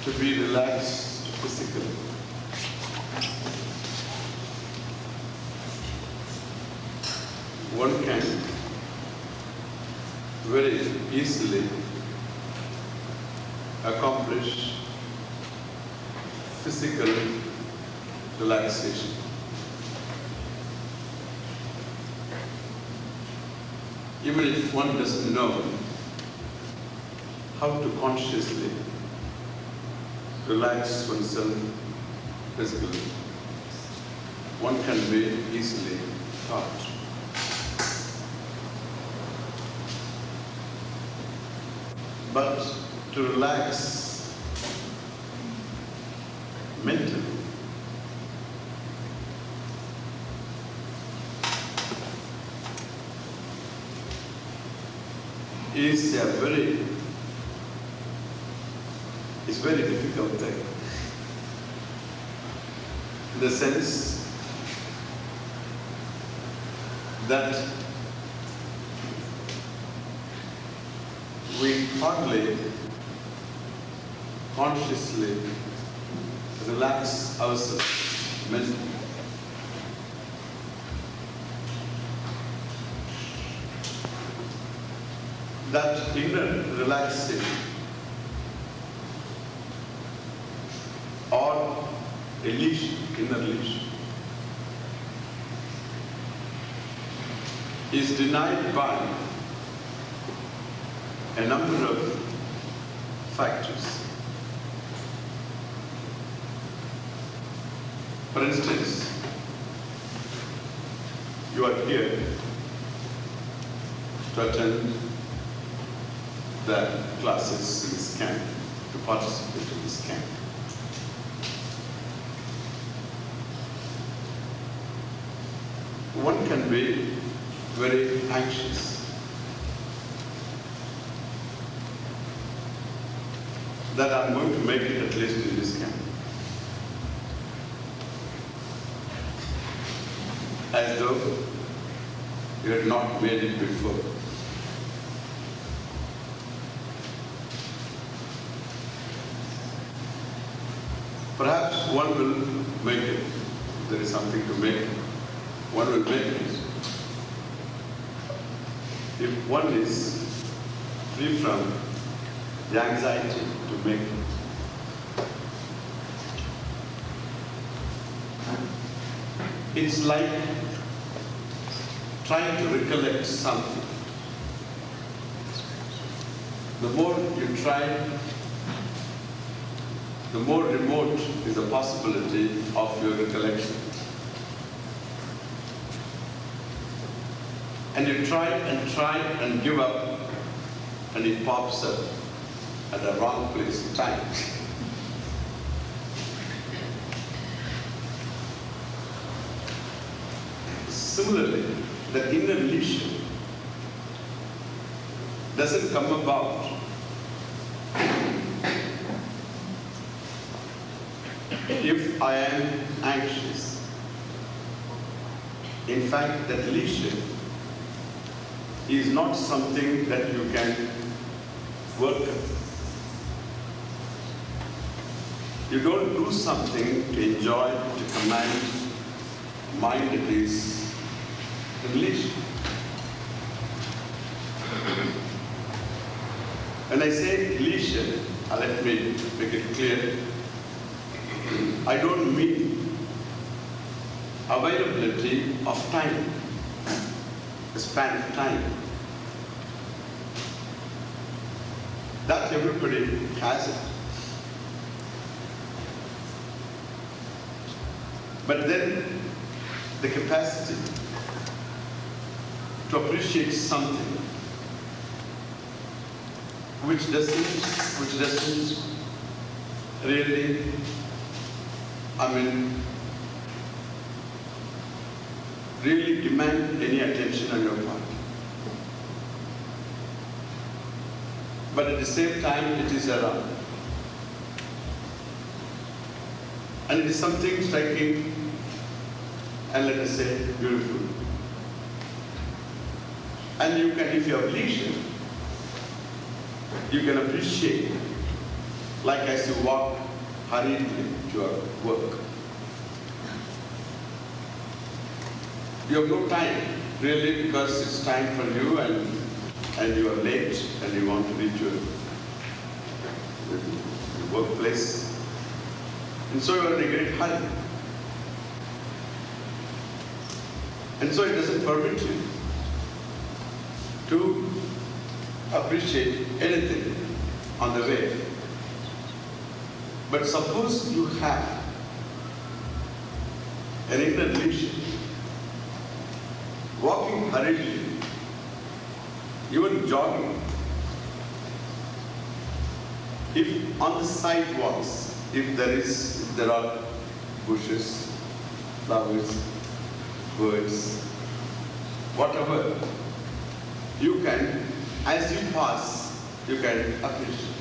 to be relaxed physically. One can very easily accomplish physical relaxation. Even if one doesn't know how to consciously relax oneself physically, one can very easily taught. But to relax mentally, is a very difficult thing. In the sense that we hardly consciously relax ourselves mentally. That inner relaxation or elation, inner elation, is denied by a number of factors. For instance, you are here to attend the classes in this camp, to participate in this camp. One can be very anxious that I'm going to make it at least in this camp. As though you had not made it before. Perhaps one will make it. If there is something to make, one will make it. If one is free from the anxiety to make it. It's like trying to recollect something. The more you try, the more remote is the possibility of your recollection. And you try and give up, and it pops up at the wrong place in time. Similarly, the inner illusion doesn't come about if I am anxious. In fact, that illusion is not something that you can work on. You don't do something to enjoy, to command mind. It is illusion. When I say illusion, let me make it clear. I don't mean availability of time, a span of time. That everybody has it. But then the capacity to appreciate something which doesn't really, really demand any attention on your part. But at the same time, it is around. And it is something striking and, let us say, beautiful. And you can, if you have leisure, you can appreciate like as you walk hurriedly to your work. You have no time, really, because it's time for you and you are late and you want to reach your workplace. And so you are in a great hurry. And so it doesn't permit you to appreciate anything on the way. But suppose you have an inner leisure, walking hurriedly, even jogging. If on the sidewalks, if there are bushes, flowers, birds, whatever, you can, as you pass, you can appreciate.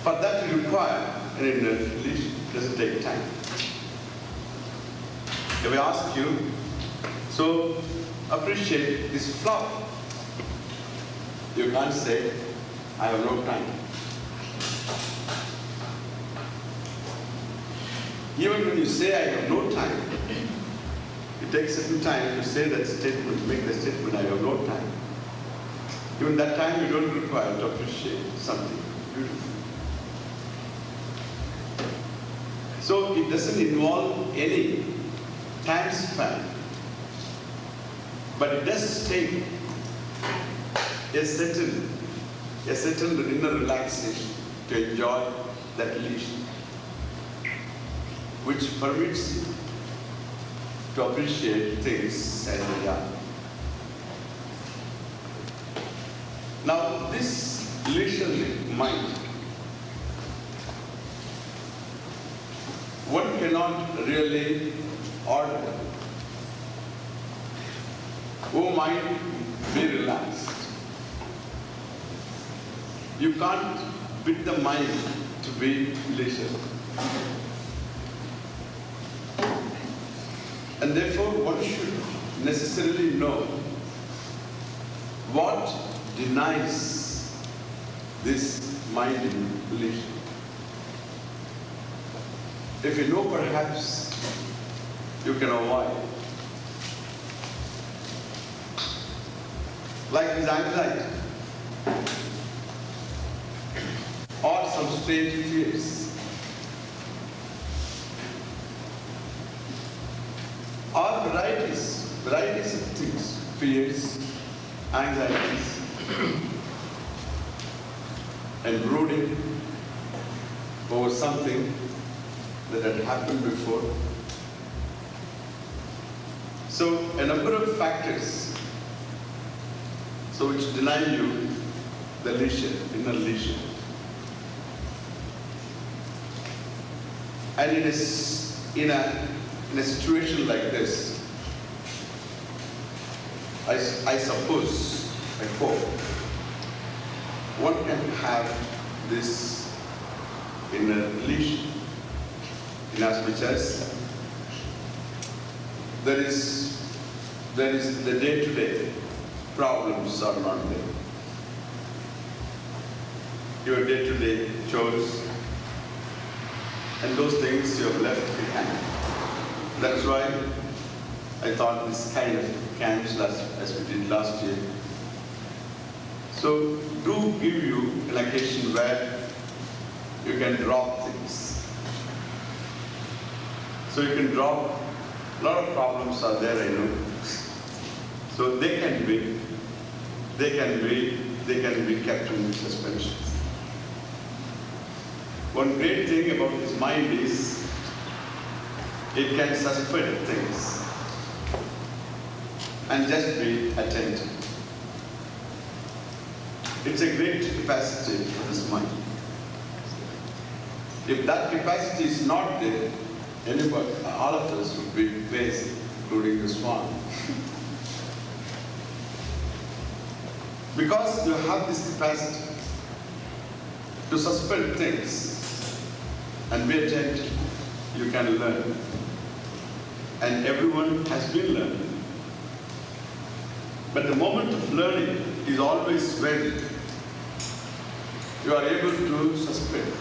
For that you require an inner leisure. It doesn't take time. If I ask you, so appreciate this flower. You can't say, I have no time. Even when you say, I have no time, it takes certain time to say that statement, make the statement, I have no time. Even that time you don't require to appreciate something beautiful. So it doesn't involve any time span, but it does take a certain inner relaxation to enjoy that leisure, which permits you to appreciate things as they are. Now, this leisurely mind, one cannot really order. Oh, mind, be relaxed. You can't beat the mind to be leisure. And therefore, one should necessarily know what denies this mind in leisure. If you know, perhaps you can avoid. Like this anxiety, or some strange fears, or varieties of things, fears, anxieties, and brooding over something that had happened before. So a number of factors which deny you the leisure, inner leisure. And in a situation like this, I suppose, I hope, one can have this inner leisure, in as much as there is the day-to-day problems are not there. Your day-to-day chores and those things you have left behind. That's why I thought this kind of camps as we did last year. So do give you an occasion where you can drop things. So you can drop, a lot of problems are there, I know. So they can be kept in suspension. One great thing about this mind is it can suspend things and just be attentive. It's a great capacity for this mind. If that capacity is not there, anybody, all of us would be crazy, including this one. Because you have this capacity to suspend things and be attentive, you can learn. And everyone has been learning. But the moment of learning is always when you are able to suspend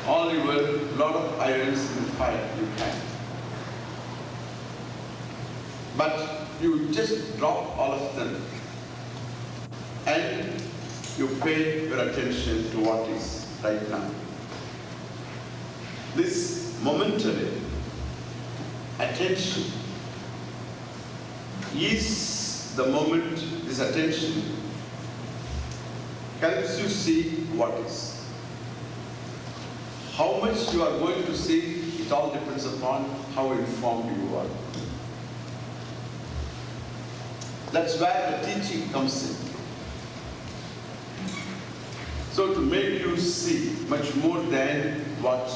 all your lot of irons in the fire you can. But you just drop all of them and you pay your attention to what is right now. This momentary attention is the moment, this attention helps you see what is. How much you are going to see, it all depends upon how informed you are. That's where the teaching comes in. So to make you see much more than what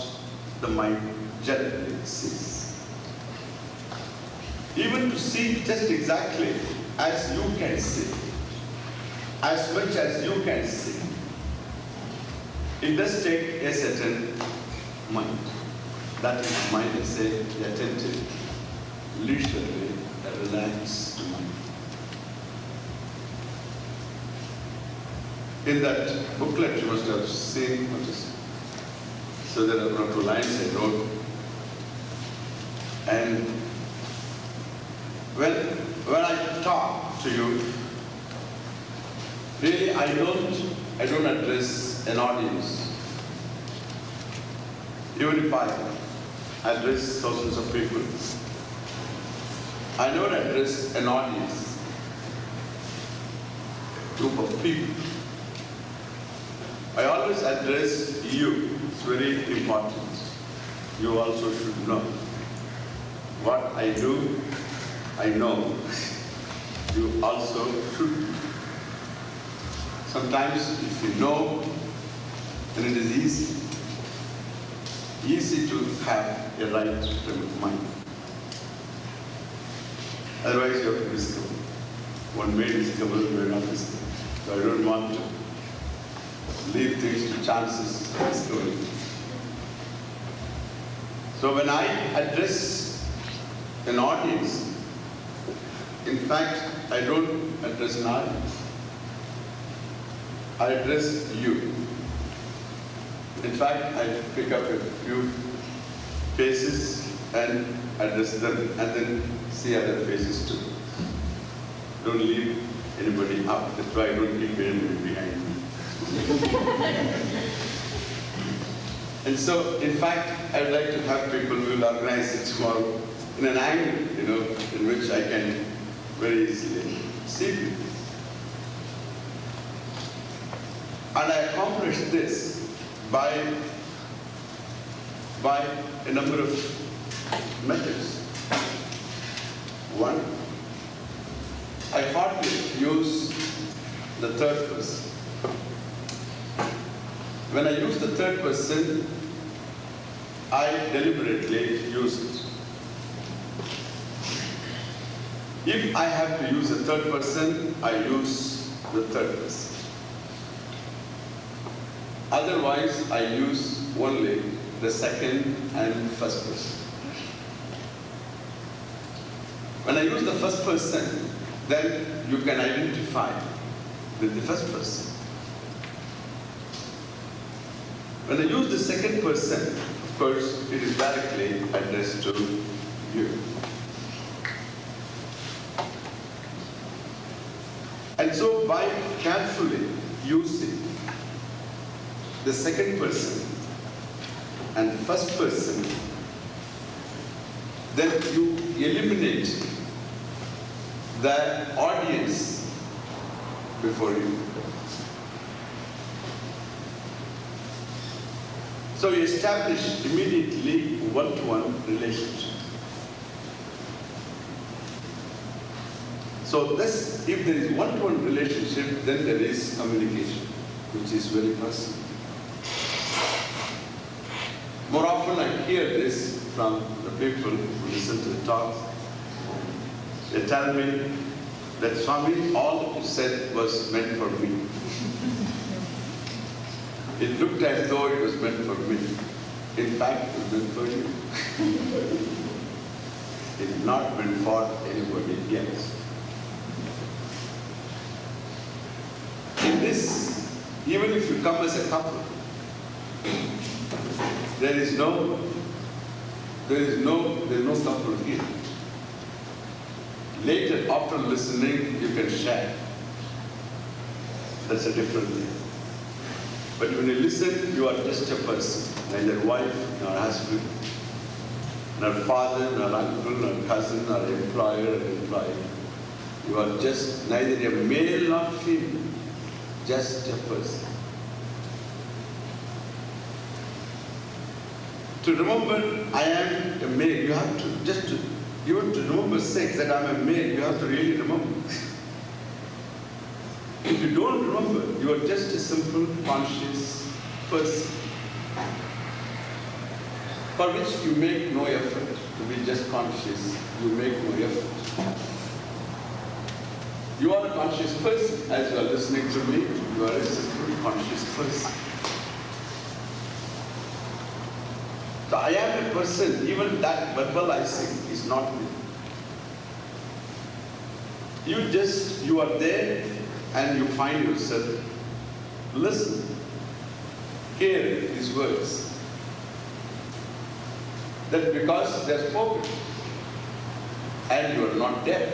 the mind generally sees. Even to see just exactly as you can see, as much as you can see, it does take a certain mind. That is mind, I say, the attentive, leisurely, relaxed mind. In that booklet, you must have seen what is. So there are 2 lines I wrote. And when I talk to you, really I don't address an audience. Even if I address thousands of people, I don't address an audience, group of people. I always address you. It's very important. You also should know. What I do, I know. You also should. Sometimes if you know, then it is easy to have a right frame of mind. Otherwise you have to discover. One may discover, you are not discover. So I don't want to leave things to chances of discovery. So when I address an audience, in fact, I don't address an audience. I address you. In fact, I pick up a few faces and address them, and then see other faces too. Don't leave anybody up. That's why I don't keep anybody behind me. And so, in fact, I'd like to have people who will organize it tomorrow in an angle, in which I can very easily see people. And I accomplish this by a number of methods. One, I hardly use the third person. When I use the third person, I deliberately use it. If I have to use the third person, I use the third person. Otherwise, I use only the second and first person. When I use the first person, then you can identify with the first person. When I use the second person, of course, it is directly addressed to you. And so by carefully using the second person and the first person, then you eliminate the audience before you. So you establish immediately one-to-one relationship. So this, if there is one-to-one relationship, then there is communication, which is very personal. More often I hear this from the people who listen to the talks. They tell me that Swami, all that you said was meant for me. It looked as though it was meant for me. In fact, it was meant for you. It is not meant for anybody else. In this Even if you come as a couple, there is no couple here. Later, after listening, you can share. That's a different thing. But when you listen, you are just a person, neither wife nor husband, nor father, nor uncle, nor cousin, nor employer or employee. You are just neither a male nor female, just a person. To remember I am a male, you have to, even to remember sex, that I am a male, you have to really remember. If you don't remember, you are just a simple, conscious person, for which you make no effort to be just conscious. You make no effort. You are a conscious person. As you are listening to me, you are a simple, conscious person. So I am a person, even that verbalizing is not me. You are there and you find yourself, listen, hear these words. That because they are spoken and you are not deaf.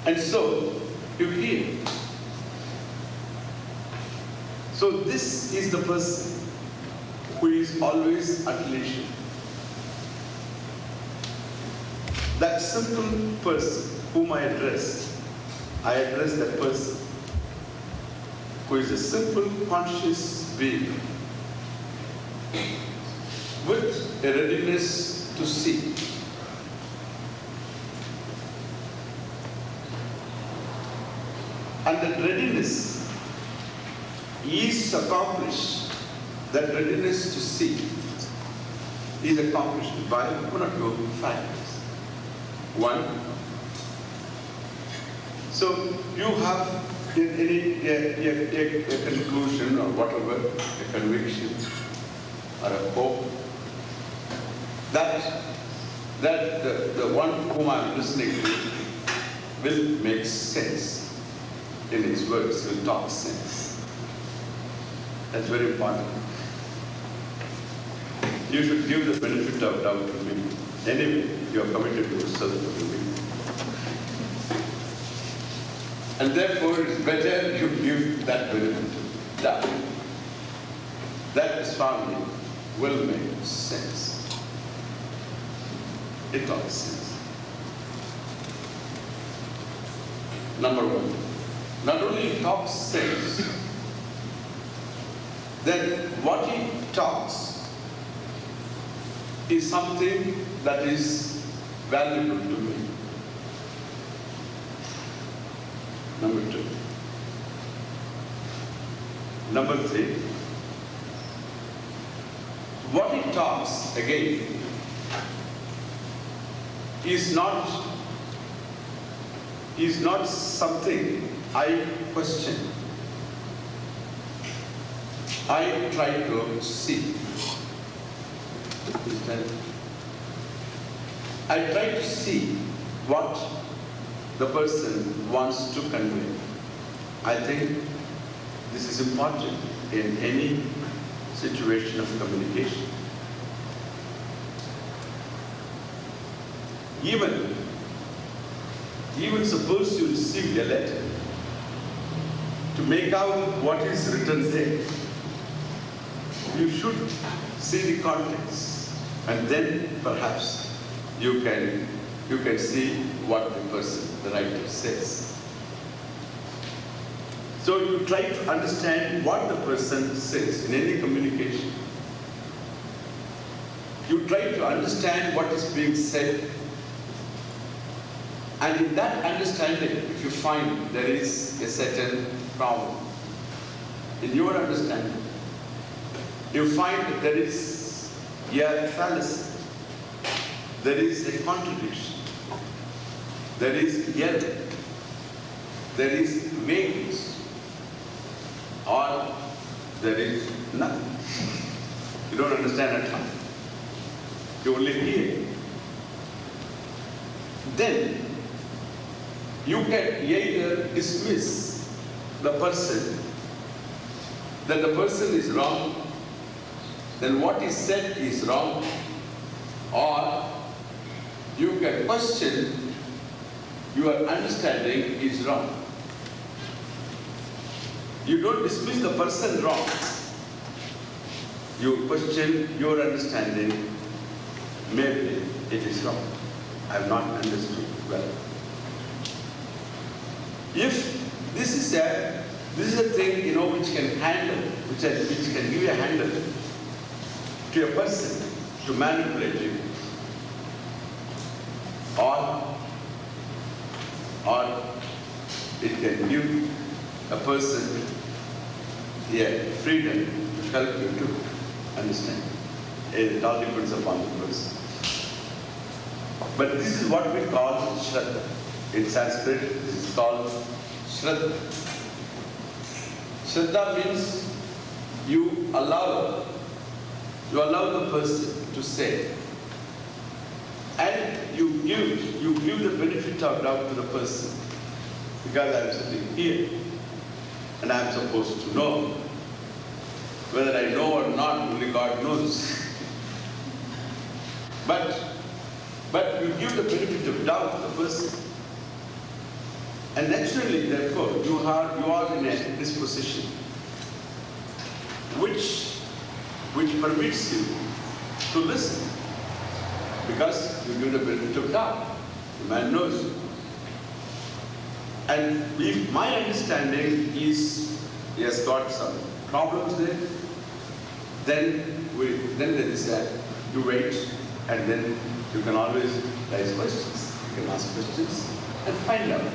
And so you hear. So this is the person who is always at leisure. That simple person whom I address that person who is a simple conscious being with a readiness to see. And that readiness is accomplished, that readiness to see is accomplished by one or two factors. One, so you have a conclusion or whatever, a conviction or a hope that the one whom I am listening to will make sense in his words, will talk sense. That's very important. You should give the benefit of doubt to me. Anyway, you are committed to yourself to me. And therefore, it is better you give that benefit of doubt. That Swami will make sense. It talks sense. Number one, not only it talks sense, then what he talks is something that is valuable to me. Number two. Number three, what he talks again is not something I question. I try to see. I try to see what the person wants to convey. I think this is important in any situation of communication. Even suppose you receive a letter, to make out what is written there, you should see the context, and then perhaps you can see what the person, the writer, says. So you try to understand what the person says in any communication. You try to understand what is being said, and in that understanding, if you find there is a certain problem, in your understanding, you find that there is a fallacy, there is a contradiction, there is error, there is vagueness, or there is nothing. You don't understand at all. You only hear. Then you can either dismiss the person that the person is wrong, then what is said is wrong, or you can question your understanding is wrong. You don't dismiss the person wrong. You question your understanding, maybe it is wrong. I have not understood well. If this is a thing, which can handle, which can give you a handle to a person to manipulate you, or it can give a person freedom to help you to understand. It all depends upon the person. But this is what we call Shraddha. In Sanskrit, this is called Shraddha. Shraddha means you allow the person to say, and you give the benefit of doubt to the person, because I am sitting here and I am supposed to know. Whether I know or not, only God knows. But you give the benefit of doubt to the person. And naturally, therefore, you are in a disposition which permits you to listen. Because you give the benefit of doubt. The man knows. And if my understanding is, he has got some problems there, then there is a, you wait, and then you can always raise questions. You can ask questions and find out.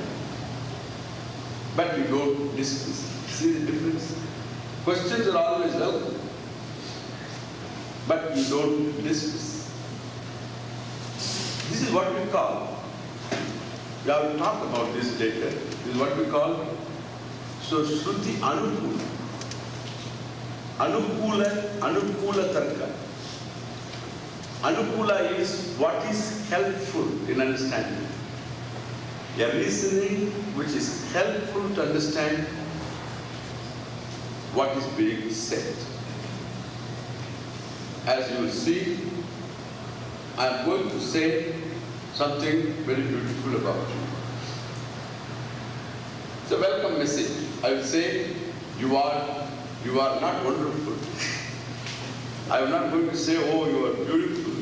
But you don't dismiss. See the difference? Questions are always welcome, but you don't dismiss. This is what we call, we have to talk about this later. This is what we call, so Shruti Anukula. Anukula Tarka. Anukula is what is helpful in understanding. A reasoning which is helpful to understand what is being said. As you will see, I am going to say something very beautiful about you. It's a welcome message. I will say, you are not wonderful. I am not going to say, oh, you are beautiful.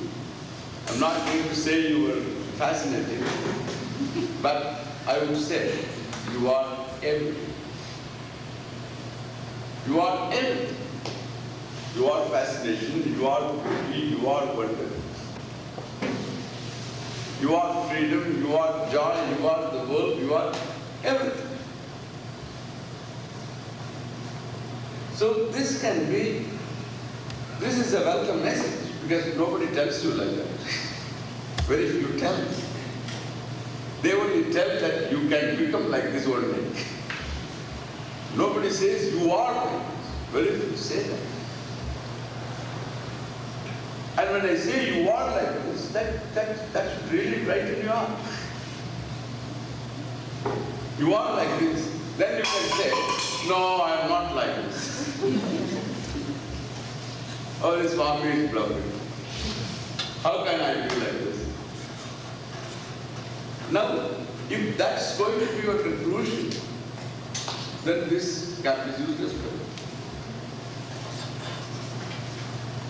I am not going to say you are fascinating. But I would say, you are everything. You are everything. You are fascination, you are beauty, you are wonder. You are freedom, you are joy, you are the world, you are everything. So this is a welcome message, because nobody tells you like that. Very few tell. They only tell that you can become like this one day. Nobody says you are like this. Very few say that. And when I say you are like this, that should really brighten your heart. You are like this. Then you can say, no, I am not like this. Oh, this Swami is bluffing. How can I be like this? Now, if that's going to be your conclusion, then this camp is useless.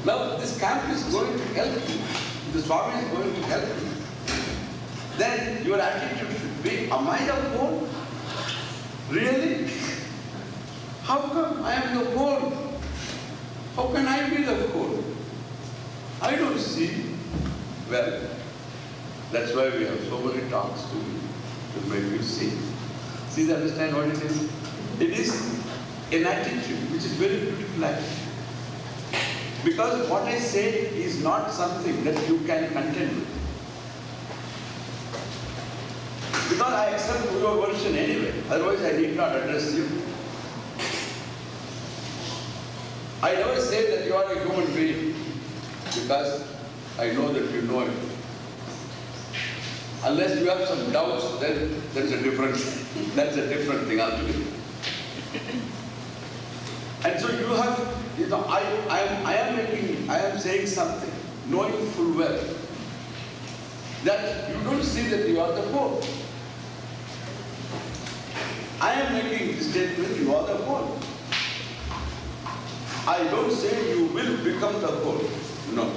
Now, this camp is going to help you. The Swami is going to help you. Then your attitude should be, am I the whole? Really? How come I am the whole? How can I be the whole? I don't see. Well, that's why we have so many talks to make you see. See, understand what it is? It is an attitude which is very beautiful attitude. Because what I say is not something that you can contend with. Because I accept your version anyway, otherwise I need not address you. I never say that you are a human being, because I know that you know it. Unless you have some doubts, then that's a different thing altogether. And so you have, I am saying something, knowing full well that you don't see that you are the whole. I am making this statement, you are the whole. I don't say you will become the whole. No.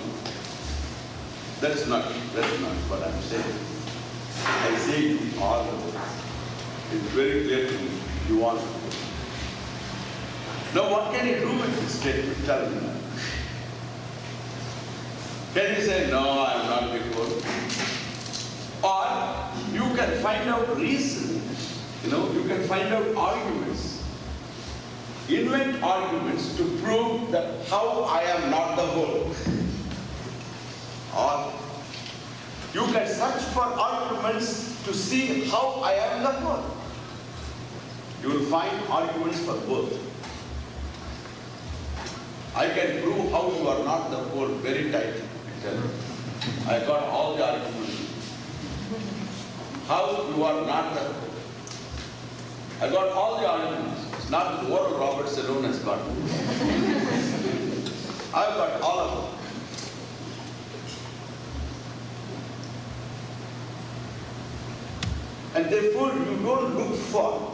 That's not what I'm saying. I say you are the whole. It's very clear to me. You are the whole. Now what can you do with this statement? Tell me now. Can you say, no, I am not the whole? Or you can find out reasons, you can find out arguments. Invent arguments to prove that how I am not the whole. Or you can search for arguments to see how I am the whole. You will find arguments for both. I can prove how you are not the whole very tightly. I got all the arguments. How you are not the whole. I got all the arguments. It's not Oral Roberts alone has got them. I've got all of them. And therefore you don't look for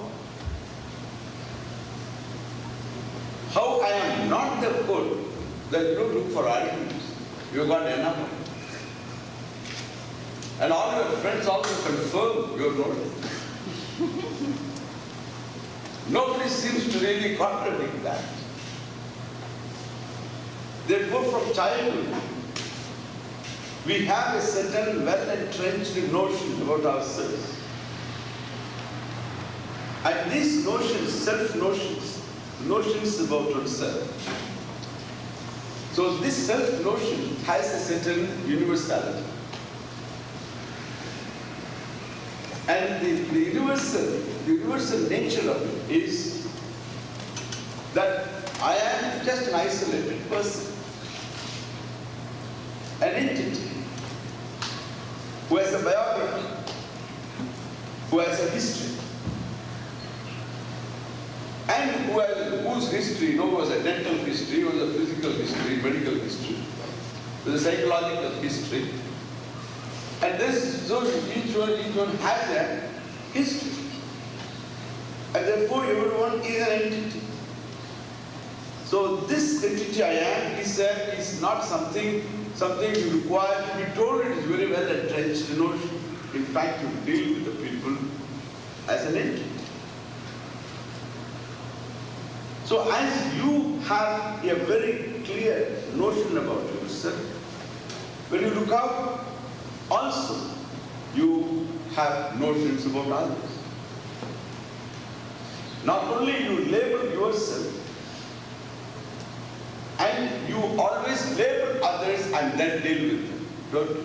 how I am not the whole, then you don't look for arguments. You got enough. And all your friends also confirm your knowledge. Nobody seems to really contradict that. Therefore, from childhood, we have a certain well-entrenched notion about ourselves. And these notions, self-notions, notions about oneself. So this self-notion has a certain universality. And the universal nature of it is that I am just an isolated person, an entity who has a biography, who has a history, and whose history, was a dental history, was a physical history, medical history, was a psychological history. And so each one has a history. And therefore everyone is an entity. So this entity I am is not something you require to be told. It is very well entrenched notion. In fact, you deal with the people as an entity. So as you have a very clear notion about yourself, when you look out, also you have notions about others. Not only you label yourself, and you always label others and then deal with them, don't you?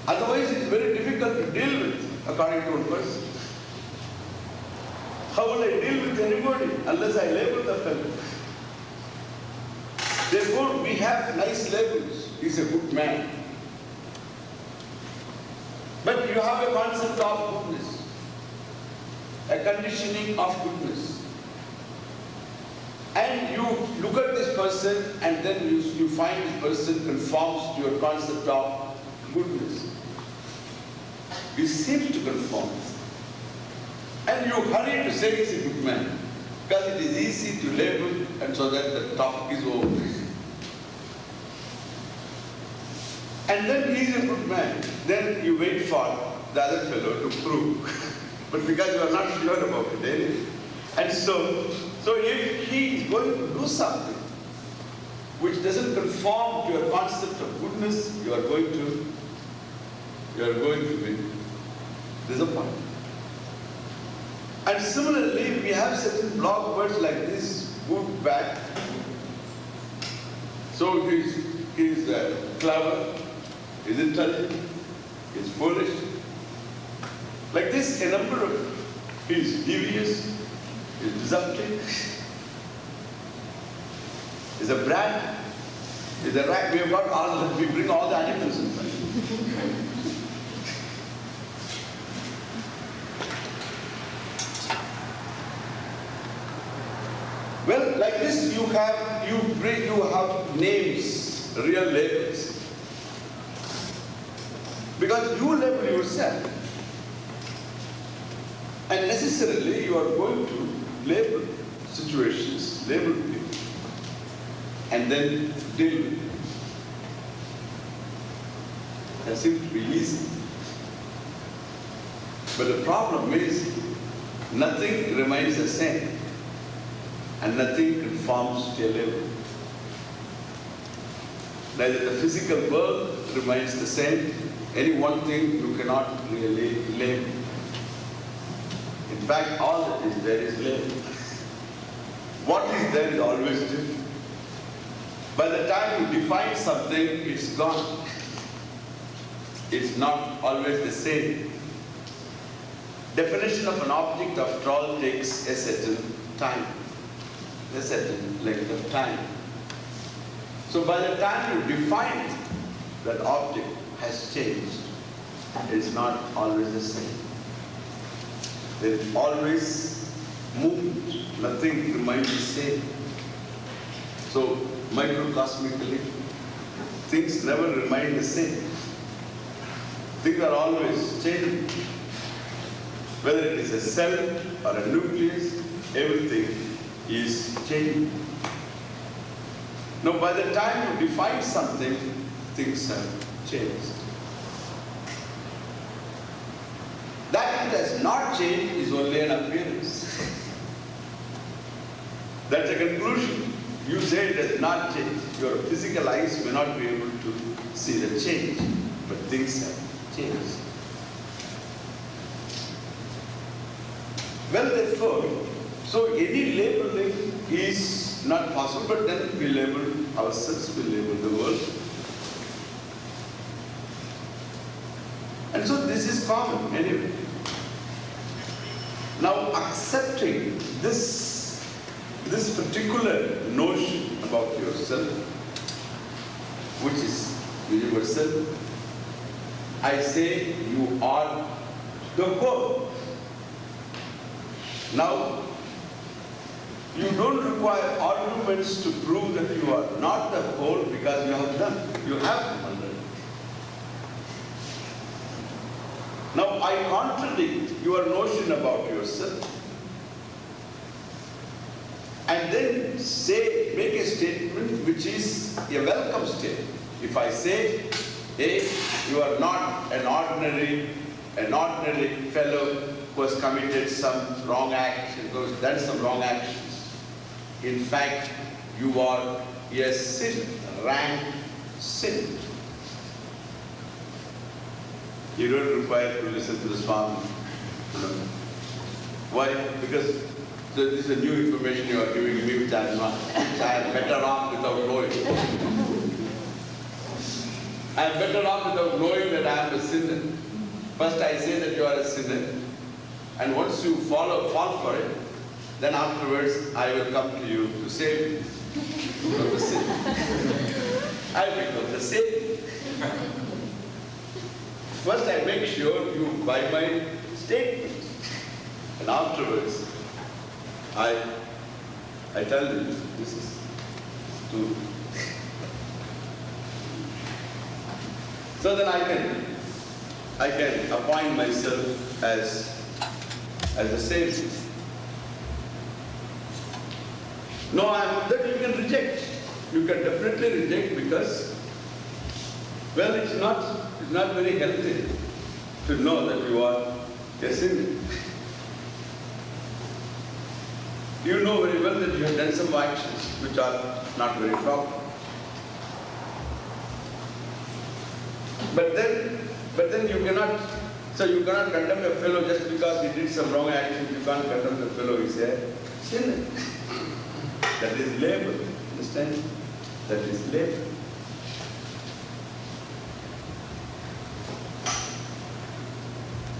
Otherwise it is very difficult to deal with according to one person. How will I deal with anybody unless I label the fellow? Therefore, we have nice labels. He's a good man. But you have a concept of goodness, a conditioning of goodness. And you look at this person and then you find this person conforms to your concept of goodness. He seems to conform. And you hurry to say he's a good man, because it is easy to label and so that the topic is over. And then he is a good man. Then you wait for the other fellow to prove. But because you are not sure about it anyway. And so if he is going to do something which doesn't conform to your concept of goodness, you are going to be disappointed. And similarly, we have certain block words like this, good, bad. So he's clever, he's intelligent, he's foolish. Like this, a number of, he's devious, he's deceptive, he's a brat, he's a rat. We have got all, we bring all the animals in front. like this you have names, real labels. Because you label yourself. And necessarily you are going to label situations, label people, and then deal with it. That seems to be easy. But the problem is, nothing remains the same, and nothing conforms to a label. Neither the physical world remains the same. Any one thing you cannot really label. In fact, all that is there is labeled. What is there is always different. By the time you define something, it's gone. It's not always the same. Definition of an object, after all, takes a certain time, a certain length of time. So by the time you define it, that object has changed. It's not always the same. There is always movement. Nothing remains the same. So microcosmically, things never remain the same. Things are always changing. Whether it is a cell or a nucleus, everything is changing. Now, by the time you define something, things have changed. That it has not changed is only an appearance. That's a conclusion. You say it has not changed. Your physical eyes may not be able to see the change, but things have changed. Well, therefore, so any labeling is not possible, but then we label ourselves, we label the world. And so this is common anyway. Now accepting this particular notion about yourself, which is universal, I say you are the whole. Now, you don't require arguments to prove that you are not the whole because you have done. You have done. Now, I contradict your notion about yourself and then make a statement which is a welcome statement. If I say, hey, you are not an ordinary fellow who has committed some wrong action, who has done some wrong actions. In fact, you are a sin, rank sin. You don't require to listen to the Swami. Why? Because this is a new information you are giving me, which I am not. I am better off without knowing. I am better off without knowing that I am a sinner. First I say that you are a sinner. And once you fall for it, then afterwards I will come to you to save you from the sin. I become the savior. First I make sure you buy my statement. And afterwards, I tell you, this is true. So then I can appoint myself as a savior. No, that you can reject. You can definitely reject because, well, it's not very healthy to know that you are a sinner. You know very well that you have done some actions which are not very proper. But then you cannot condemn a fellow just because he did some wrong action. You can't condemn the fellow, he said, sinner. That is labor, understand? That is labor.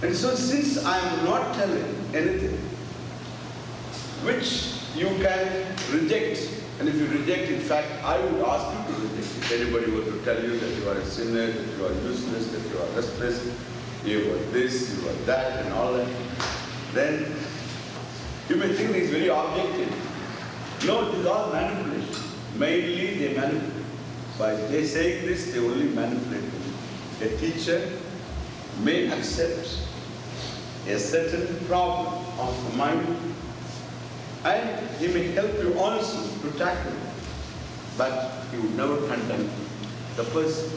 And so since I am not telling anything which you can reject, and if you reject, in fact, I would ask you to reject. If anybody were to tell you that you are a sinner, that you are useless, that you are restless, you are this, you are that, and all that, then you may think it's very objective. No, it is all manipulation. Mainly they manipulate. By they saying this, they only manipulate. A teacher may accept a certain problem of the mind and he may help you also to tackle it. But he would never condemn the person.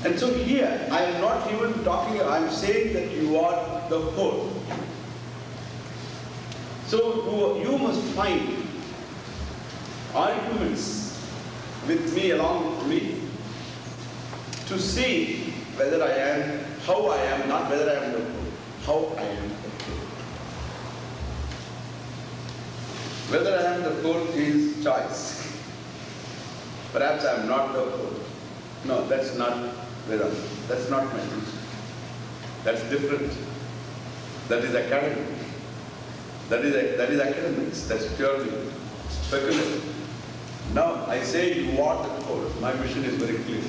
And so here, I am not even talking, I am saying that you are the whole. So you must find arguments with me, along with me, to see whether I am, how I am, not whether I am the whole, how I am the whole. Whether I am the whole is choice. Perhaps I am not the whole. No, that's not Vedanta. That's not my teaching. That's different. That is academic. That is academics. That's purely speculative. Now I say you are the whole. My mission is very clear.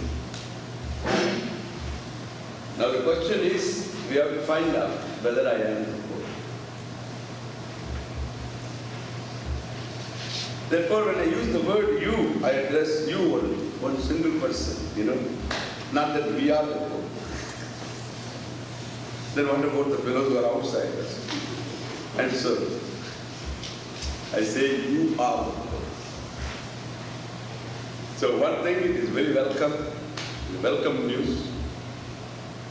Now the question is, we have to find out whether I am the whole. Therefore, when I use the word you, I address you only, one single person, not that we are the whole. Then what about the fellows who are outsiders? And so, I say you are the whole. So one thing, it is very welcome news,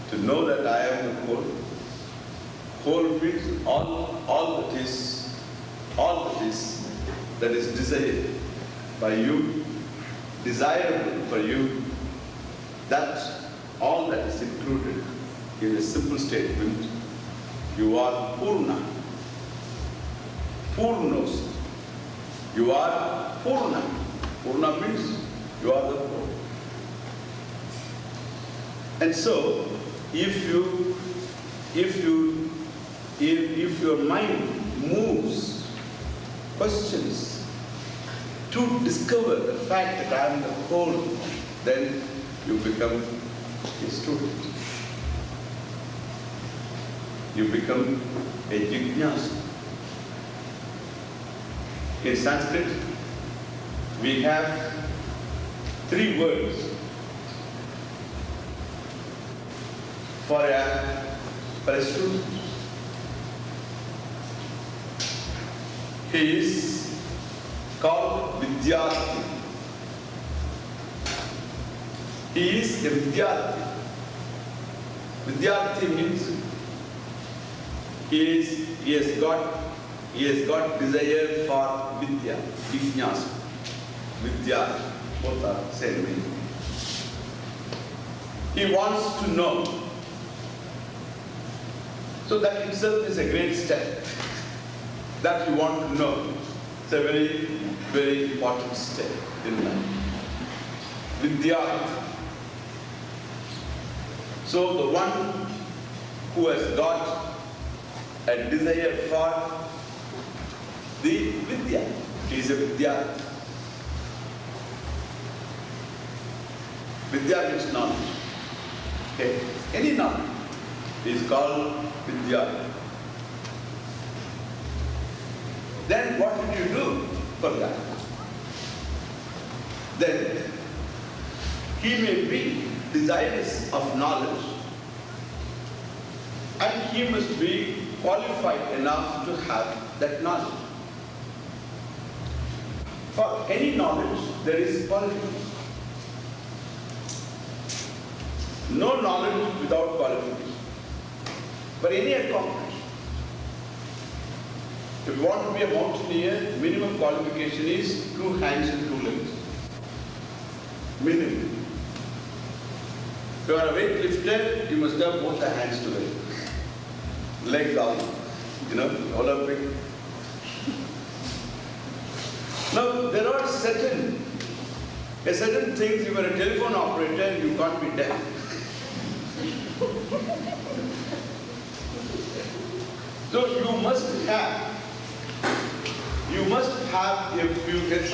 to know that I am the whole. Whole means all that is desired by you, desirable for you, that all that is included in a simple statement, you are Purna. Purnos. You are Purna. Purna means you are the whole. And so, if your mind moves, questions to discover the fact that I am the whole, then you become a student. You become a jignasa. In Sanskrit, we have 3 words for a student. He is called Vidyarthi. He is a Vidyarthi. Vidyarthi means he has got desire for Vidya, Jnana, Vidya, both are same meaning. He wants to know. So that itself is a great step. That you want to know. It's a very, very important step in life. Vidya. So the one who has got a desire for the Vidya, he is a Vidya. Vidya means knowledge. Okay. Any knowledge is called Vidya. Then what did you do for that? Then he may be desirous of knowledge and he must be qualified enough to have that knowledge. For any knowledge, there is qualification. No knowledge without qualification. For any accomplishment. If you want to be a mountaineer, minimum qualification is 2 hands and 2 legs. Minimum. If you are a weightlifter, you must have both the hands to it. Legs also. Olympic. Now, there are certain things, you are a telephone operator, you can't be deaf. So you must have, if you get a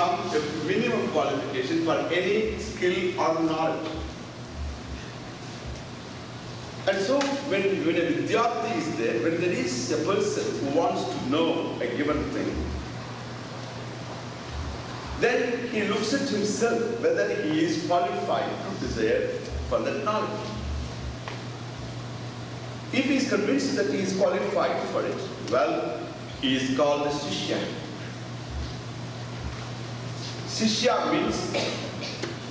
minimum qualification for any skill or knowledge. And so when a vidyarthi is there, when there is a person who wants to know a given thing, then he looks at himself whether he is qualified to desire for that knowledge. If he is convinced that he is qualified for it, well, he is called a Shishya. Shishya means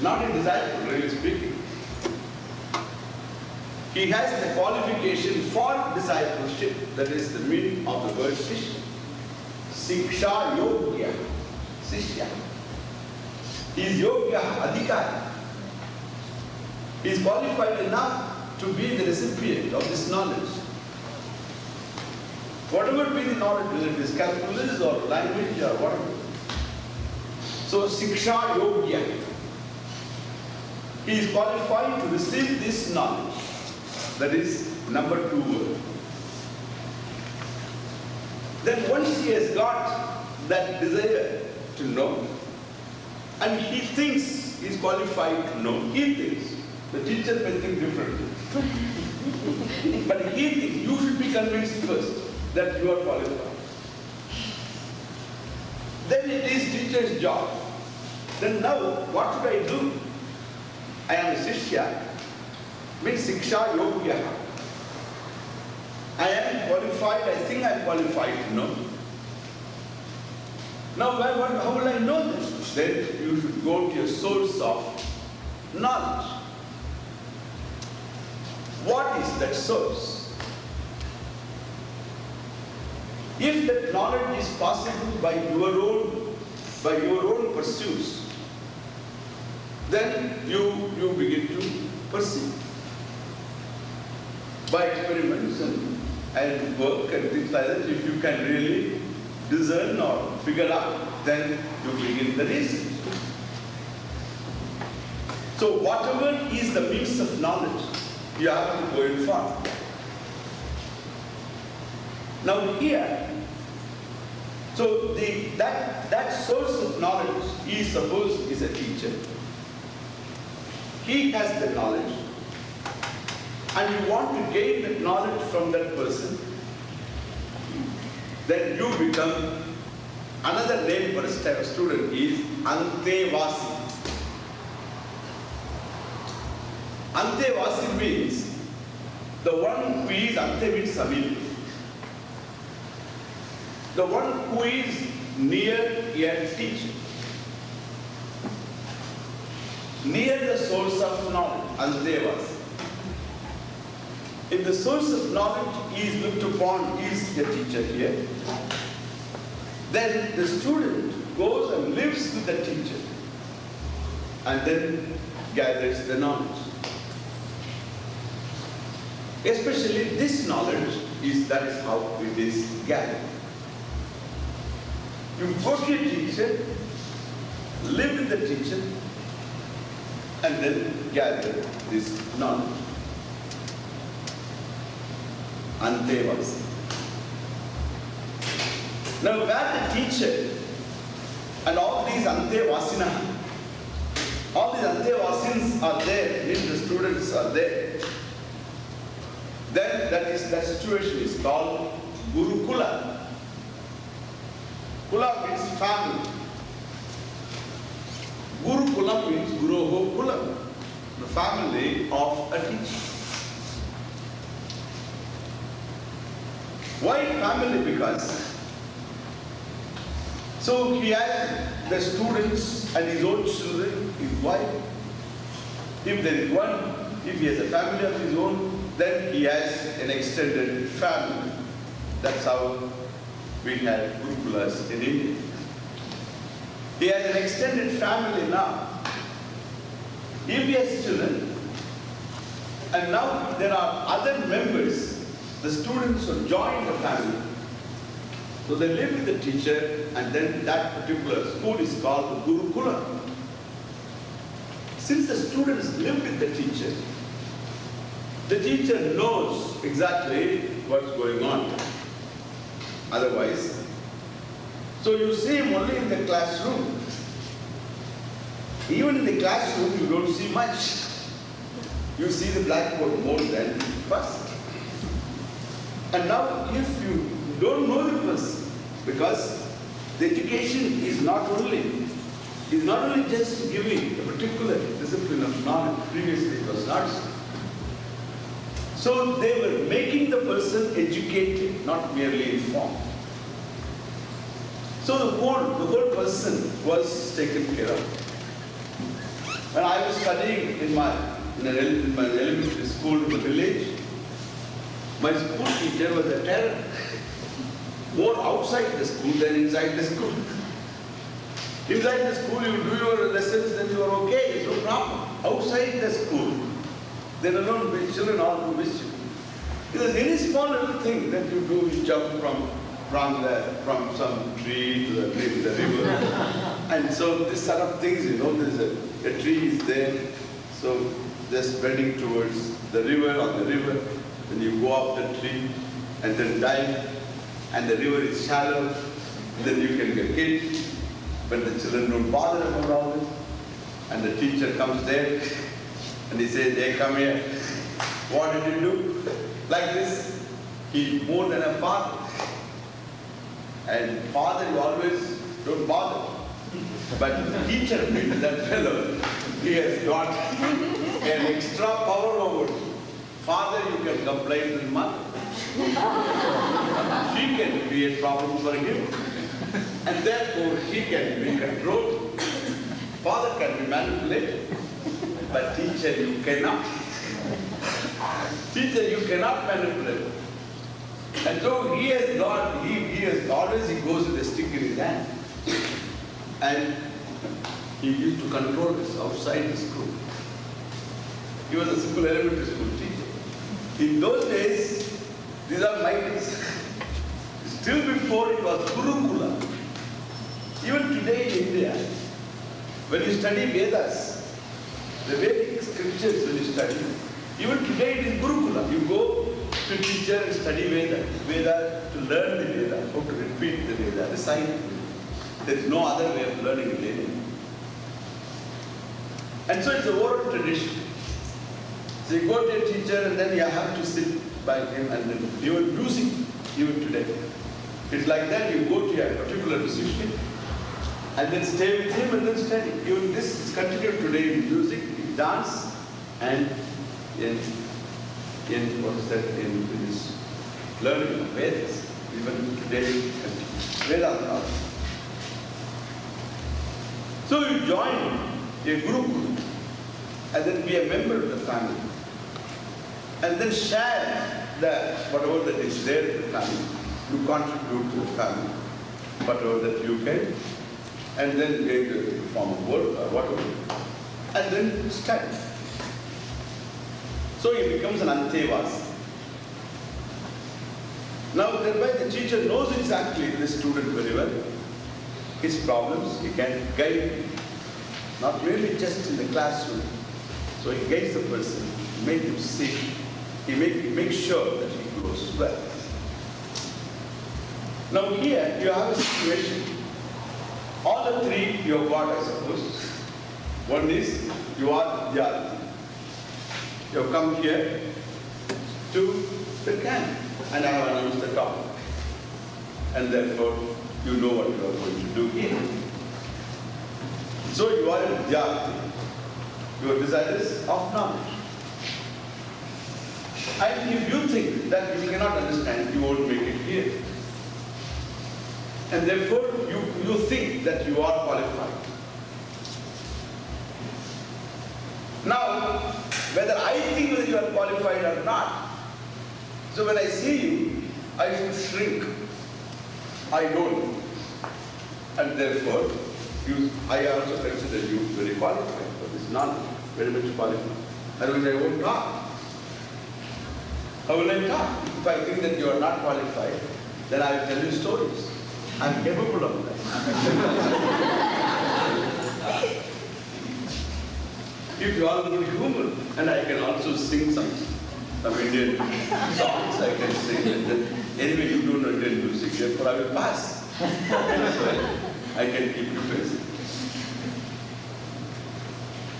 not a disciple, really speaking. He has the qualification for discipleship. That is the meaning of the word Shishya. Siksha Yogya. Shishya. He is Yogya, Adhikari. He is qualified enough to be the recipient of this knowledge. Whatever be the knowledge, whether it is calculus or language or whatever. So, Siksha Yogya. He is qualified to receive this knowledge. That is number 2 word. Then once he has got that desire to know, and he thinks he is qualified to know, he thinks. The teacher may think differently. But he thinks you should be convinced first that you are qualified. Then it is teacher's job. Then now, what should I do? I am a Shishya. Means Siksha Yogya. I am qualified, I think I am qualified to know. Now, how will I know this? Then you should go to your source of knowledge. What is that source? If that knowledge is possible by your own pursuits, then you begin to pursue. By experiments and work and things like that, if you can really discern or figure out, then you begin the research. So whatever is the means of knowledge, you have to go in for. Now here, so that source of knowledge, he suppose is a teacher. He has the knowledge. And you want to gain that knowledge from that person, then you become, another name for a student is Antevasi. Antevasi means the one who is Ante means Samir. The one who is near a teacher. Near the source of knowledge, Antevasi. If the source of knowledge is looked upon is a teacher here, then the student goes and lives with the teacher and then gathers the knowledge. Especially this knowledge that is how it is gathered. You go to a teacher, live with the teacher, and then gather this knowledge. Antevasi. Now where the teacher and all these Antevasina, all these Antevasins are there, means the students are there, then that situation is called Gurukula. Kula means family. Gurukula means Guroho Kula, the family of a teacher. Why family? Because so he has the students and his own children, his wife. If there is one, if he has a family of his own, then he has an extended family. That's how we had Gurukulas in India. He has an extended family now. If he has children, and now there are other members, the students who join the family. So they live with the teacher, and then that particular school is called Gurukula. Since the students live with the teacher knows exactly what's going on. Otherwise, so you see him only in the classroom. Even in the classroom, you don't see much. You see the blackboard more than first. And now if you don't know the person, because the education is not only just giving a particular discipline of knowledge. Previously it was not so. So they were making the person educated, not merely informed. So the whole person was taken care of. When I was studying in my elementary school in the village, my school teacher was a terror. More outside the school than inside the school. Inside the school, you do your lessons, then you are okay, no problem. Outside the school, then alone with children all do mischief. Because any small little thing that you do, you jump from some tree to the river. And so this sort of things, there's a tree is there, so they're spreading towards the river, on the river, then you go up the tree and then dive, and the river is shallow, then you can get hit. But the children don't bother about all this. And the teacher comes there and he says, hey, come here. What did you do? Like this. He's more than a father. And father, you always don't bother. But the teacher means that fellow, he has got an extra power over you. Father, you can complain to mother. She can create problems for him. And therefore, he can be controlled. Father can be manipulated. But teacher, you cannot. Teacher, you cannot manipulate. And so he has always he goes with a stick in his hand. And he used to control us outside the school. He was a simple elementary school teacher. In those days, these are my days. Still before it was Gurukula. Even today in India, when you study Vedas, the Vedic scriptures when you study, even today it is Gurukula. You go to teacher and study Veda to learn the Veda, or to repeat the Veda, recite the Veda. There is no other way of learning Veda. And so it's a oral tradition. So you go to a teacher and then you have to sit by him, and then even music, even today. It's like that, you go to a particular musician and then stay with him and then study. Even this is continued today in music, in dance, and in this learning of Vedas. Even today, Vedanta. So you join a group and then be a member of the family. And then share whatever that is there in the family. You contribute to the family, whatever that you can, and then get a form of work or whatever, and then study. So he becomes an antevasi. Now thereby the teacher knows exactly the student very well, his problems, he can guide him, not really just in the classroom. So he guides the person, make him see, he makes sure that he grows well. Now here you have a situation. All the three you have got, I suppose. One is you are Vidyarthi. You have come here to the camp, and I have announced the topic. And therefore you know what you are going to do here. So you are a Vidyarthi. Your desire is of knowledge. And if you think that you cannot understand, you won't make it here. And therefore, you think that you are qualified. Now, whether I think that you are qualified or not, so when I see you, I should shrink. I don't. And therefore, I also consider you very qualified for this knowledge, very much qualified. Otherwise, I won't talk. How will I talk? If I think that you are not qualified, then I will tell you stories. I am capable of that. If you are good humor, and I can also sing some Indian songs, I can sing. And then, anyway, you don't know Indian music, therefore I will pass. So I can keep you busy.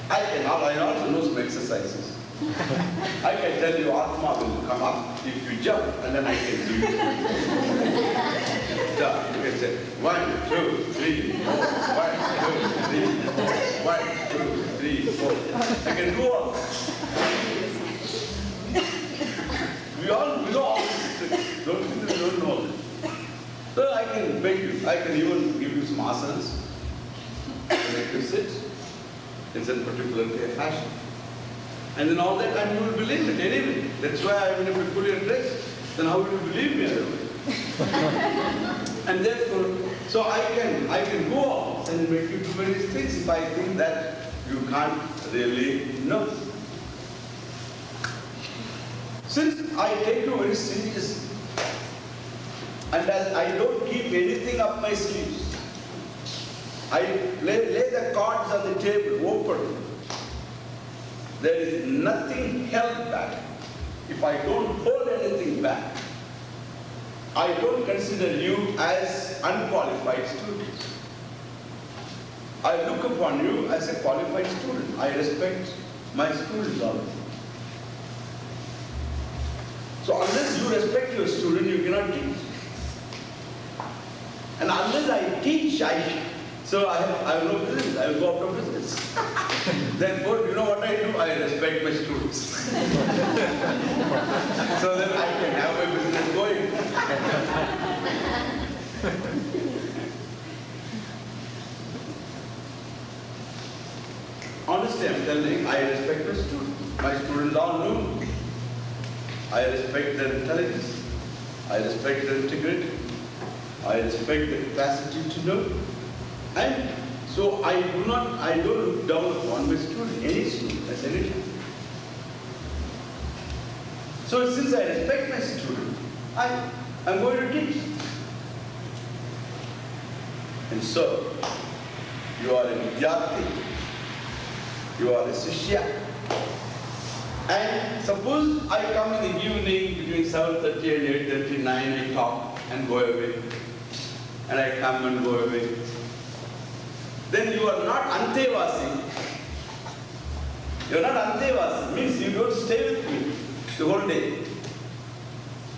I also know some exercises. I can tell you Atma will come up if you jump, and then I can do it. So you can say 1, 2, 3, 4, 1, 2, 3, 4, 1, 2, 3, 4. I can do all. We all know all this. Don't think we don't know this. So I can beg you, I can even give you some asanas. Make you sit in some particular fashion. And then all that time you will believe it anyway. That's why I'm in a peculiar dress. Then how will you believe me otherwise? And therefore, so I can go on and make you do various things if I think that you can't really know. Since I take you very seriously, and as I don't keep anything up my sleeves, I lay the cards on the table open. There is nothing held back. If I don't hold anything back, I don't consider you as unqualified students. I look upon you as a qualified student. I respect my students also. So unless you respect your student, you cannot teach. And unless I teach, so I have no business. I will go out of business. Therefore, you know what I do? I respect my students. So that I can have my business going. Honestly, I'm telling, I respect my students. My students all know. I respect their intelligence. I respect their integrity. I respect their capacity to know. And so I don't look down upon my student, any student, as anything. So since I respect my student, I'm going to teach. And so, you are a vidyarthi, you are a sishya. And suppose I come in the evening between 7:30 and 8:39, I talk and go away. And I come and go away. Then you are not antevasi. You are not antevasi. Means you don't stay with me the whole day.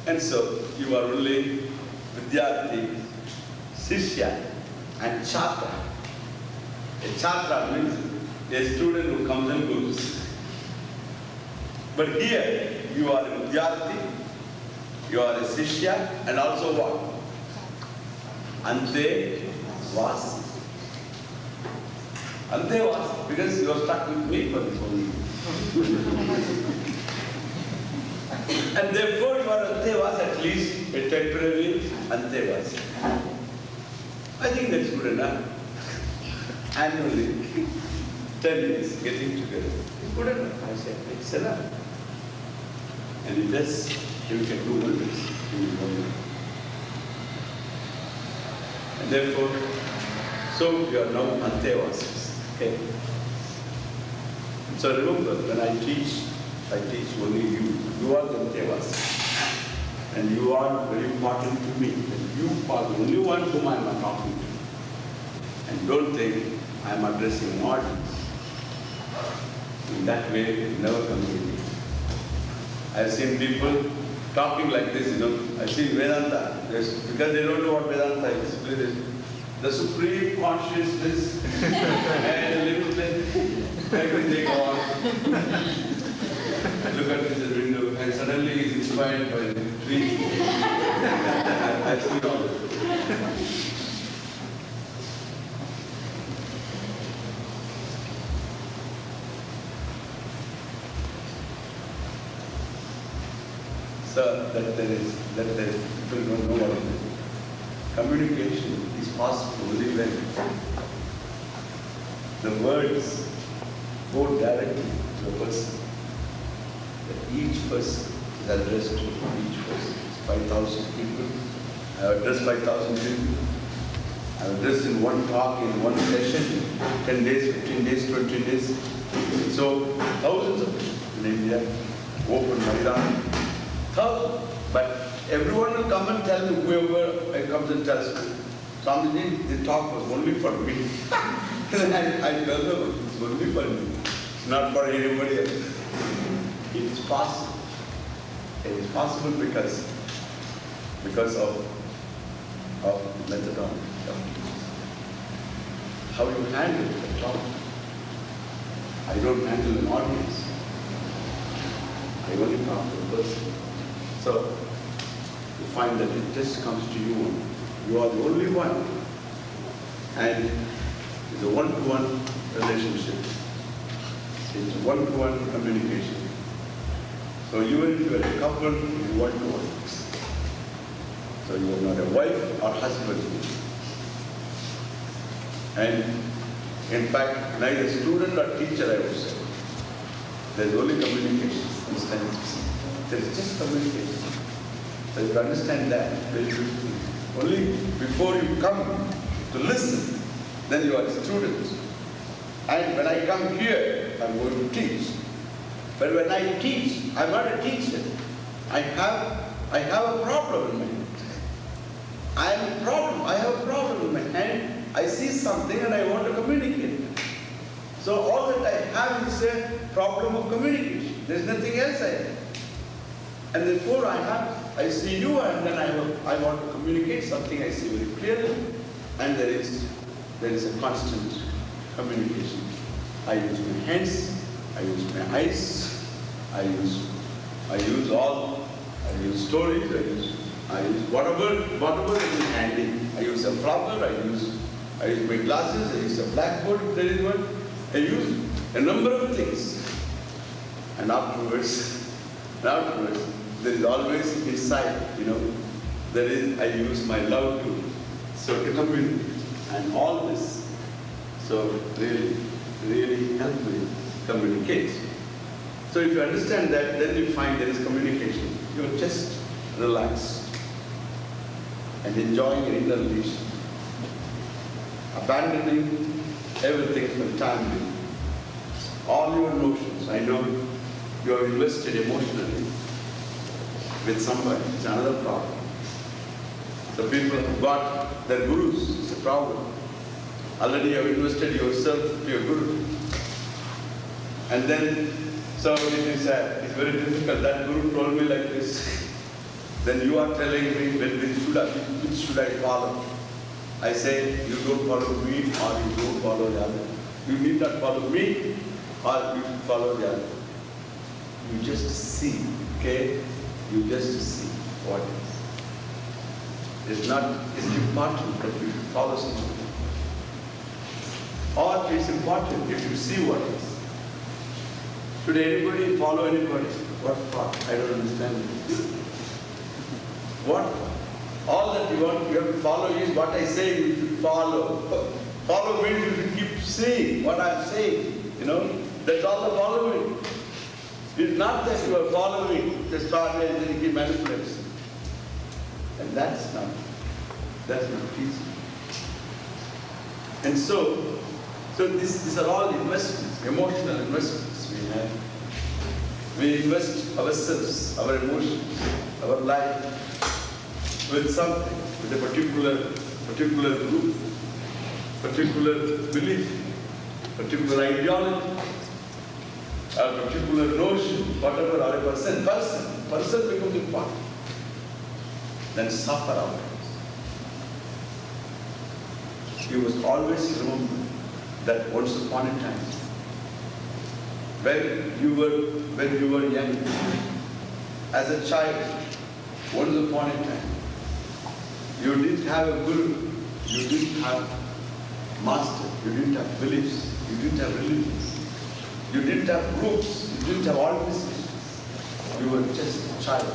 And so you are only vidyarthi, sishya, and chhatra. A chhatra means a student who comes and goes. But here you are a vidyarthi, you are a sishya, and also what? Antevasi. Antevasi, because you are stuck with me for this whole year. And therefore you are Antevasi, at least a temporary Antevasi. I think that's good enough. Annually, 10 years getting together. It's good enough. I said, it's enough. And if that's, you can do wonders. And therefore, so you are now Antevasis. Okay? So remember, when I teach only you. You are the Antevasi. And you are very important to me. And you are the only one whom I am talking to. And don't think I am addressing an audience. In that way, it never comes to me. I have seen people talking like this, I see Vedanta, because they don't know what Vedanta is. The supreme consciousness and limitless, everything on. I look at this window and suddenly he's inspired by the tree. I see all this. So that there is people don't know what it is. Communication is possible only when the words go directly to a person. That each person is addressed to each person. It's 5,000 people. I have addressed 5,000 people. I have addressed in one talk, in one session, 10 days, 15 days, 20 days. So thousands of people in India, open Makaranda. But everyone will come and tell me, whoever comes and tells me. Swamiji, the talk was only for me. And I tell them, it's only for me. It's not for anybody else. possible. It is possible because of methodology. How you handle the problem. I don't handle an audience. I only talk to the person. So you find that it just comes to you. You are the only one. And it's a one-to-one relationship. It's one-to-one communication. So even if you are a couple, you one-to-one. So you are not a wife or husband. And in fact, neither student or teacher, I would say. There is only communication. Understand? There is just communication. So you understand that very quickly. Only before you come to listen, then you are a student. And when I come here, I'm going to teach. But when I teach, I'm not a teacher. I have a problem in my hand. I have a problem in my hand. I see something and I want to communicate. So all that I have is a problem of communication. There's nothing else I have. And therefore I see you and then I want to communicate something I see very clearly. And there is a constant communication. I use my hands, I use my eyes, I use stories, I use whatever is handy. I use a flower, I use my glasses, I use a blackboard if there is one. I use a number of things. And afterwards, there is always inside, I use my love to communicate. And all this, so really help me communicate. So if you understand that, then you find there is communication. You're just relaxed and enjoying your inner relation. Abandoning everything for the time being. All your emotions. I know you have invested emotionally with somebody. It's another problem. The people who got their gurus, it's a problem. Already you have invested yourself to your guru. And then, so it's very difficult. That guru told me like this. Then you are telling me which should I follow? I say, you don't follow me or you don't follow the other. You need not follow me or you follow the other. You just see, okay? You just see what is. It's important that you follow something. Or it's important if you see what is. Should anybody follow anybody? What for? I don't understand it. What? All that you have to follow is what I say you should follow. Follow means you should keep saying what I'm saying. That's all the following. It's not that you are following the strategy manipulation. And that's not peaceful. And so these are all investments, emotional investments we have. We invest ourselves, our emotions, our life with something, with a particular group, particular belief, particular ideology, a particular notion, whatever, or a person becomes important. Then suffer out. You must always remember that once upon a time, when you were young, as a child, once upon a time, you didn't have a guru, you didn't have master, you didn't have beliefs, you didn't have religions, you didn't have groups, you didn't have organizations. You were just a child.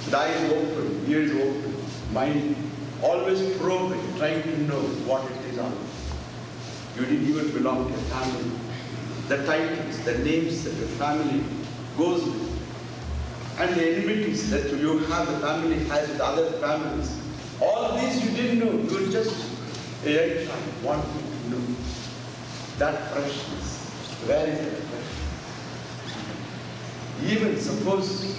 With eyes open, ears open, mind always probing, trying to know what it is all about. You didn't even belong to a family. The titles, the names that your family goes with, and the enmities that you have, the family has with other families. All these you didn't know. You were just a young child, wanting to know. That freshness, where is that freshness? Even suppose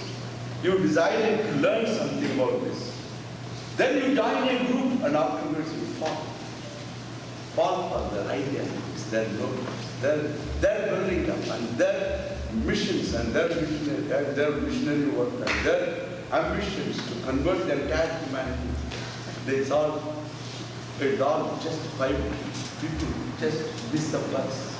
you decided to learn something about this. Then you join a group and afterwards you fall. Fall for the idea. They're building up and missions and their missionary work and their ambitions to convert the entire humanity, it's all just 5 people just miss the bus.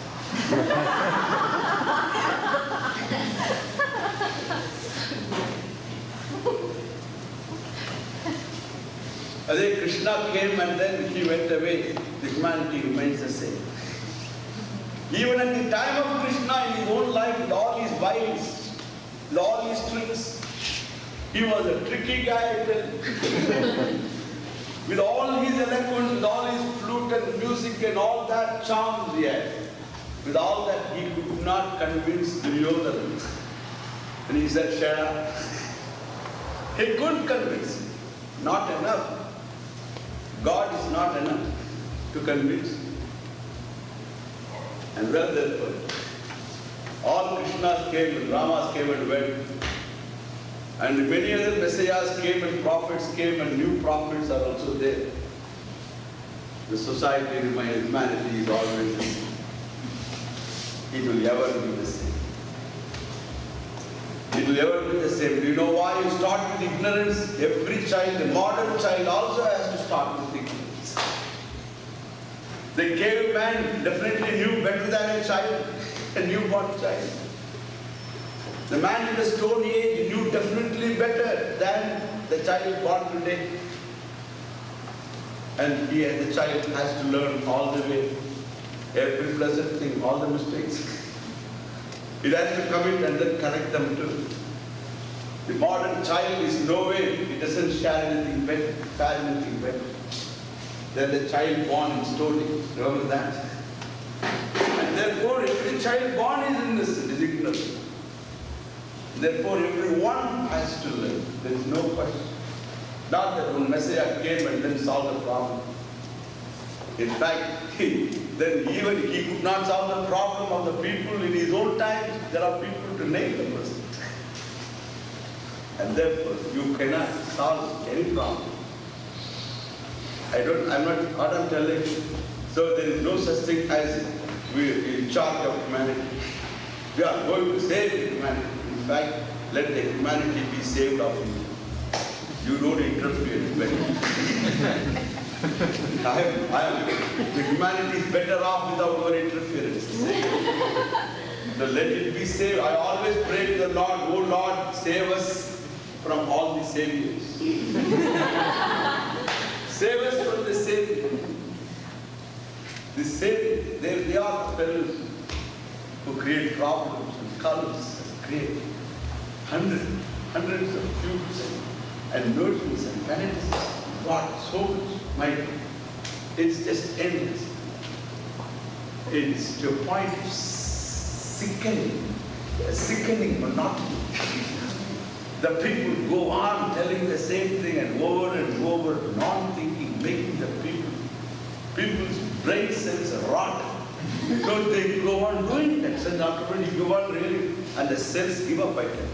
As Krishna came and then he went away, the humanity remains the same. Even at the time of Krishna in his own life, with all his wiles, with all his tricks, he was a tricky guy. With all his eloquence, with all his flute and music and all that charms he had, with all that he could not convince Duryodhana. And he said, shut up. He couldn't convince him. Not enough. God is not enough to convince. And well, therefore, all Krishnas came and Ramas came and went. And many other messiahs came and prophets came and new prophets are also there. The society remains, humanity is always the same. It will ever be the same. It will ever be the same. Do you know why you start with ignorance? Every child, the modern child also has to start with ignorance. The caveman definitely knew better than a child, a newborn child. The man in the Stone Age knew definitely better than the child born today. And the child has to learn all the way. Every pleasant thing, all the mistakes. It has to come in and then correct them too. The modern child is no way, it doesn't share anything better, than the child born in Stone Age. Remember that? And therefore, every child born is innocent, is ignorant. Therefore, everyone has to learn. There is no question. Not that one Messiah came and then solved the problem. In fact, then even he could not solve the problem of the people in his own time. There are people to name the person. And therefore, you cannot solve any problem. What I'm telling you. So there is no such thing as we are in charge of humanity. We are going to save humanity. In fact, let the humanity be saved of you. You don't interfere with it. The humanity is better off without your interference. So let it be saved. I always pray to the Lord, oh Lord, save us from all the saviors. Save us from the savior. The savior, they are the fellows who create problems and cults and create hundreds of feuds and notions and fanatics. God, so much might. It's just endless. It's to a point of sickening monotony. The people go on telling the same thing and over, non-thinking, making the people's brain cells rot. So they go on doing that. And afterwards you go on really, and the cells give up by time.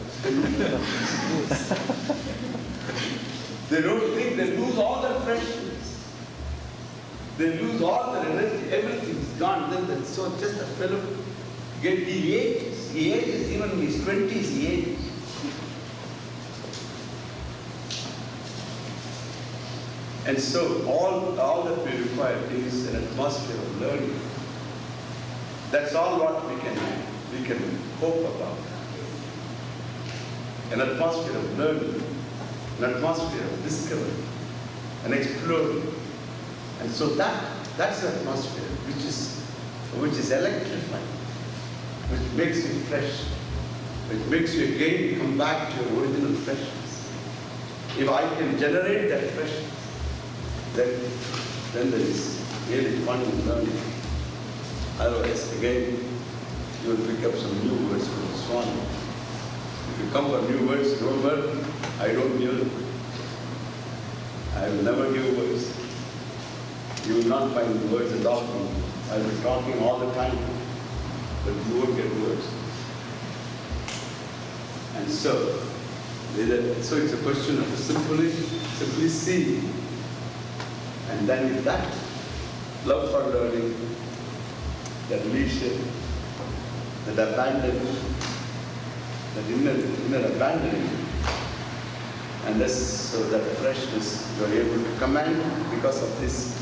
They don't think, they lose all their freshness. They lose all their energy, everything's gone. Then so just a fellow, he ages, even in his 20s he ages. And so all that we require is an atmosphere of learning. That's all what we can hope about. An atmosphere of learning, an atmosphere of discovery, and exploring. And so that's the atmosphere which is electrifying, which makes you fresh, which makes you again come back to your original freshness. If I can generate that freshness, then there is really fun in learning. Otherwise, again, you will pick up some new words from the Swami. If you come for new words, remember, I don't give them. I will never give words. You will not find the words adopting. I will be talking all the time, but you won't get words. And so it's a question of simply see. And then with that love for learning, that leadership, that abandonment, that inner abandoning. And that's so that freshness you are able to command because of this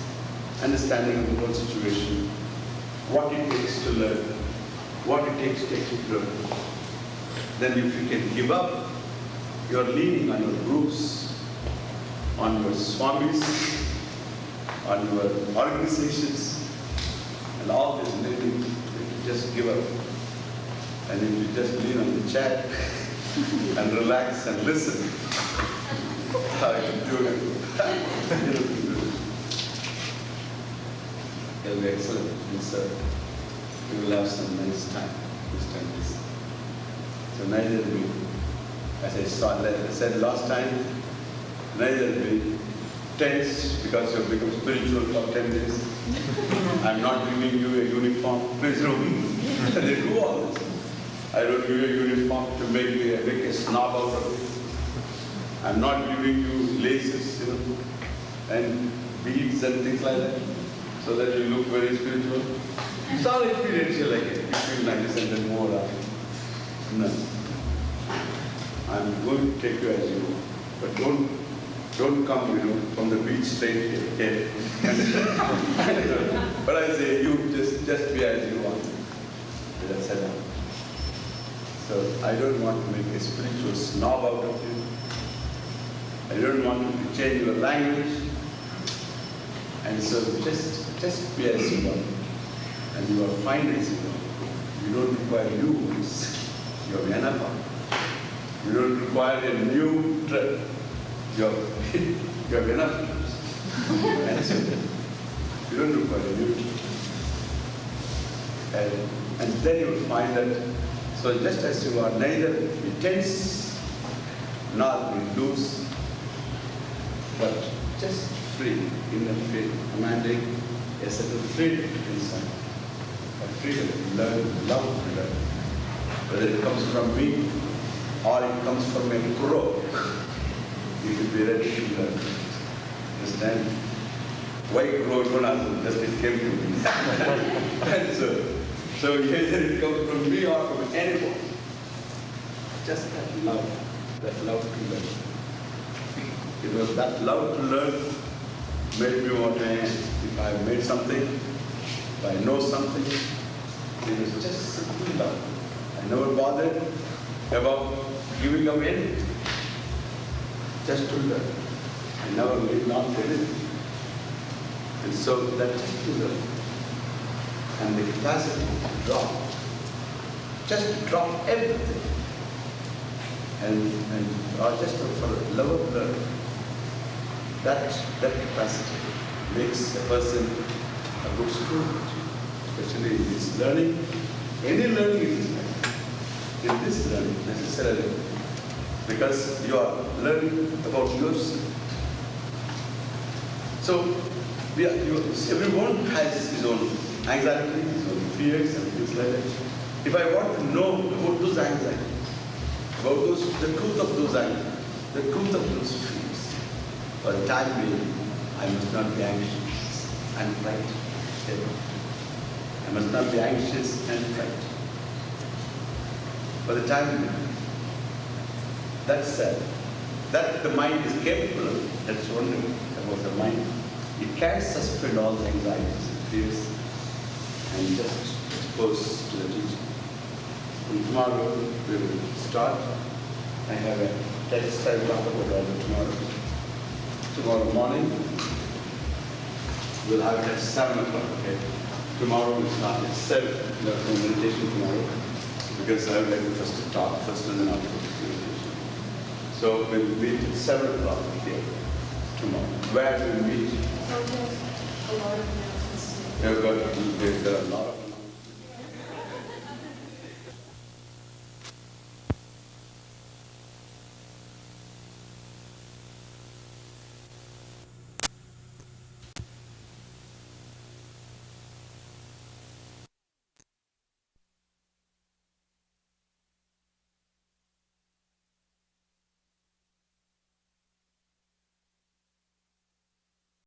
understanding of the whole situation, what it takes to learn, what it takes to explore. Then if you can give up, you are leaning on your gurus, on your swamis, on your organizations, and all this living, if you just give up, and if you just lean on the chair and relax and listen, how you do it. It'll be excellent. We will have some nice time. So neither we, as I said last time, neither we tense because you have become spiritual for 10 days. I'm not giving you a uniform. Please don't. They do all this. I don't give you a uniform to make a snob out of it. I'm not giving you laces, and beads and things like that, so that you look very spiritual. It's all experiential like it. You feel nice and then more around. No. I'm going to take you as you are, but don't come, from the beach straight here. But I say, you just be as you are. That's it. So I don't want to make a spiritual snob out of you. I don't want you to change your language. And so just be as you are. And you are fine as you are. You don't require new ones. You have enough. You don't require a new trip. You have enough trips. And so you don't require a new trip. And then you will find that, so just as you are neither be tense nor be loose, but just free, inner free, commanding a certain freedom inside. A freedom to learn, love to learn. Whether it comes from me or it comes from a guru, you should be ready to learn. Understand? Why guru? Don't ask, just it came to me. And so either it comes from me or from anyone. Just that love to learn. It was that love to learn made me what I am. If I have made something, if I know something, it was just simple love. I never bothered about giving up anything. Just to learn. I never made not anything. And so that just to learn. And the capacity to drop. Just to drop everything. Or just for love of learning. That capacity makes a person a good student, especially in this learning. Any learning in this life, in this learning necessarily, because you are learning about yourself. So everyone has his own anxiety, his own fears and things like that. If I want to know about those anxieties, about the truth of those anxieties, the truth of those fears, for the time being, I must not be anxious and frightened. I must not be anxious and frightened. For the time being, that's said. That the mind is capable of, that's one thing about the mind. It can suspend all the anxieties and fears and just expose to the teaching. And tomorrow we will start. I have a text I will talk about all tomorrow. Tomorrow morning, we'll have it at 7 o'clock, okay? Tomorrow we'll start at 7, we'll have meditation tomorrow, because I would like to first talk first and then after meditation. So we'll meet at 7 o'clock here tomorrow. Where do we meet? So there's a lot of announcements. There are a lot of